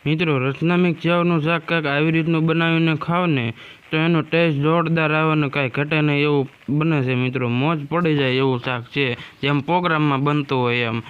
મિત્રો રચનામિક સેવનું શાક કાંઈક આવી રીતનું બનાવીને ખાવ ને તો એનો ટેસ્ટ જોરદાર આવે ને કાંઈ ઘટે નહીં એવું બને છે મિત્રો. મોજ પડી જાય એવું શાક છે, જેમ પ્રોગ્રામમાં બનતું હોય એમ.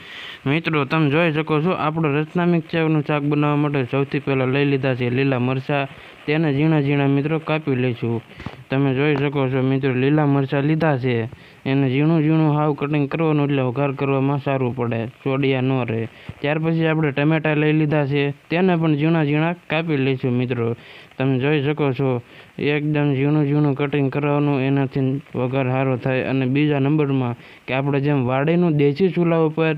મિત્રો તમે જોઈ શકો છો, આપણે રચનામિક સેવનું શાક બનાવવા માટે સૌથી પહેલાં લઈ લીધા છે લીલા મરચાં. તેને ઝીણા ઝીણા મિત્રો કાપી લઈશું. તમે જોઈ શકો છો મિત્રો, લીલા મરચાં લીધા છે, એને ઝીણું ઝીણું હાવ કટિંગ કરવાનું એટલે વઘાર કરવામાં સારું પડે, ચોડિયા ન રહે. ત્યાર પછી આપણે ટમેટાં લઈ લીધા છે, તેને પણ ઝીણા ઝીણા કાપી લઈશું મિત્રો. તમે જોઈ શકો છો, એકદમ ઝીણું ઝીણું કટિંગ કરવાનું, એનાથી વઘાર સારો થાય. અને બીજા નંબરમાં કે આપણે જેમ વાડીનું દેશી ચૂલા ઉપર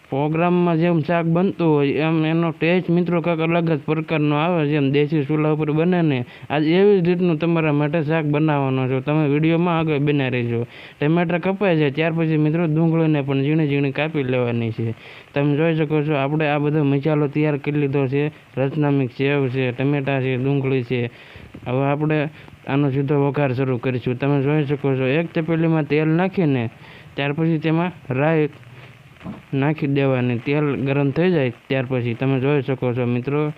પ્રોગ્રામમાં જેમ શાક બનતું હોય એમ એનો ટેસ્ટ મિત્રો કાંઈક અલગ જ પ્રકારનો આવે, જેમ દેશી ચૂલા ઉપર બને ને આજ એવી જ રીતનું તમારા માટે શાક બનાવવાનો છો. તમે વિડીયોમાં આગળ બના રહીજો. ટમેટા કપાય છે ત્યાર પછી મિત્રો ડુંગળીને પણ ઝીણી ઝીણી કાપી લેવાની છે. તમે જોઈ શકો છો, આપણે આ બધો મસાલો તૈયાર કરી લીધો છે. રચનામિક સેવ છે, ટમેટા છે, ડુંગળી છે. હવે આપણે આનો સીધો વઘાર શરૂ કરીશું. તમે જોઈ શકો છો, એક તપેલીમાં તેલ નાખીને ત્યાર પછી તેમાં રાઈ નાખી દેવાની. તેલ ગરમ થઈ જાય ત્યાર પછી તમે જોઈ શકો છો મિત્રો,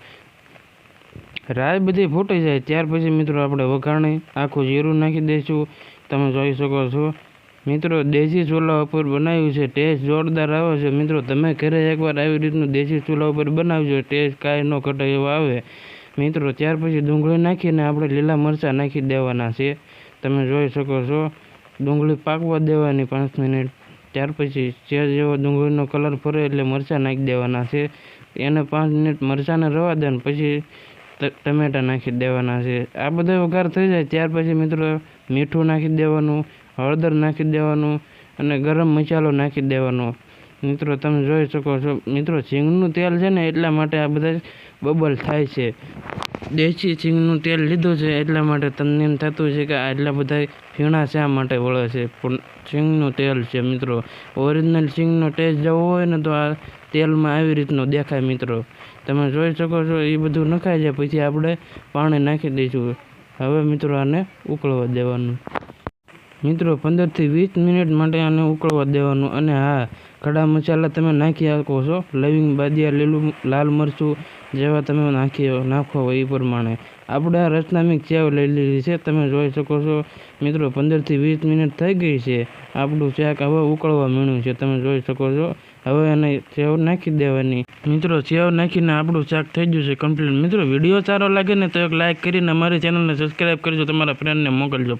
રાઈ બધી ફૂટી જાય ત્યાર પછી મિત્રો આપણે વઘાણી આખું જીરું નાખી દઈશું. તમે જોઈ શકો છો મિત્રો, દેશી ચૂલા ઉપર બનાવ્યું છે, ટેસ્ટ જોરદાર આવે છે મિત્રો. તમે ઘરે એકવાર આવી રીતનું દેશી ચૂલા ઉપર બનાવજો, ટેસ્ટ કાંઈ ન ઘટે એવો આવે મિત્રો. ત્યાર પછી ડુંગળી નાખીને આપણે લીલા મરચાં નાખી દેવાના છે. તમે જોઈ શકો છો, ડુંગળી પાકવા દેવાની 5 મિનિટ. ત્યાર પછી સેજ જેવો ડુંગળીનો કલર ફરે એટલે મરચાં નાખી દેવાના છે. એને 5 મિનિટ મરચાંને રવા દે ને પછી ટમેટા નાખી દેવાના છે. આ બધા વઘાર થઈ જાય ત્યાર પછી મિત્રો મીઠું નાખી દેવાનું, હળદર નાખી દેવાનું અને ગરમ મસાલો નાખી દેવાનો. મિત્રો તમે જોઈ શકો છો મિત્રો, સિંગનું તેલ છે ને એટલા માટે આ બધા બબલ થાય છે. દેશી સિંગનું તેલ લીધું છે એટલા માટે તમને એમ થતું છે કે આટલા બધા ફીણા શા માટે વળે છે, પણ સિંગનું તેલ છે મિત્રો. ઓરિજિનલ સિંગનો ટેસ્ટ જવો હોય ને તો આ તેલમાં આવી રીતનો દેખાય મિત્રો. તમે જોઈ શકો છો, એ બધું નખાઈ જાય પછી આપણે પાણી નાખી દઈશું. હવે મિત્રો આને ઉકળવા દેવાનું. મિત્રો 15 થી 20 મિનિટ માટે આને ઉકળવા દેવાનું. અને હા, ખડા મસાલા તમે નાખી શકો છો, લવિંગ, બાદિયા, લીલું લાલ મરચું જેવા તમે નાખો હોય એ પ્રમાણે. આપણે આ રચનામિક સેવ લઈ લીધી છે. તમે જોઈ શકો છો મિત્રો, 15 થી 20 મિનિટ થઈ ગઈ છે. આપણું શાક હવે ઉકળવા માંડ્યું છે. તમે જોઈ શકો છો, હવે એને સેવ નાખી દેવાની. મિત્રો સેવ નાખીને આપણું શાક થઈ ગયું છે કમ્પ્લીટ. મિત્રો વિડીયો સારો લાગે ને તો એક લાઇક કરીને અમારી ચેનલને સબસ્ક્રાઈબ કરજો, તમારા ફ્રેન્ડને મોકલજો.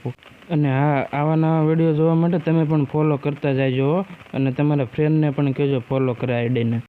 અને હા, આવા નવા વિડીયો જોવા માટે તમે પણ ફોલો કરતા જાયજો અને તમારા ફ્રેન્ડને પણ કહેજો ફોલો કરે આઈડીને.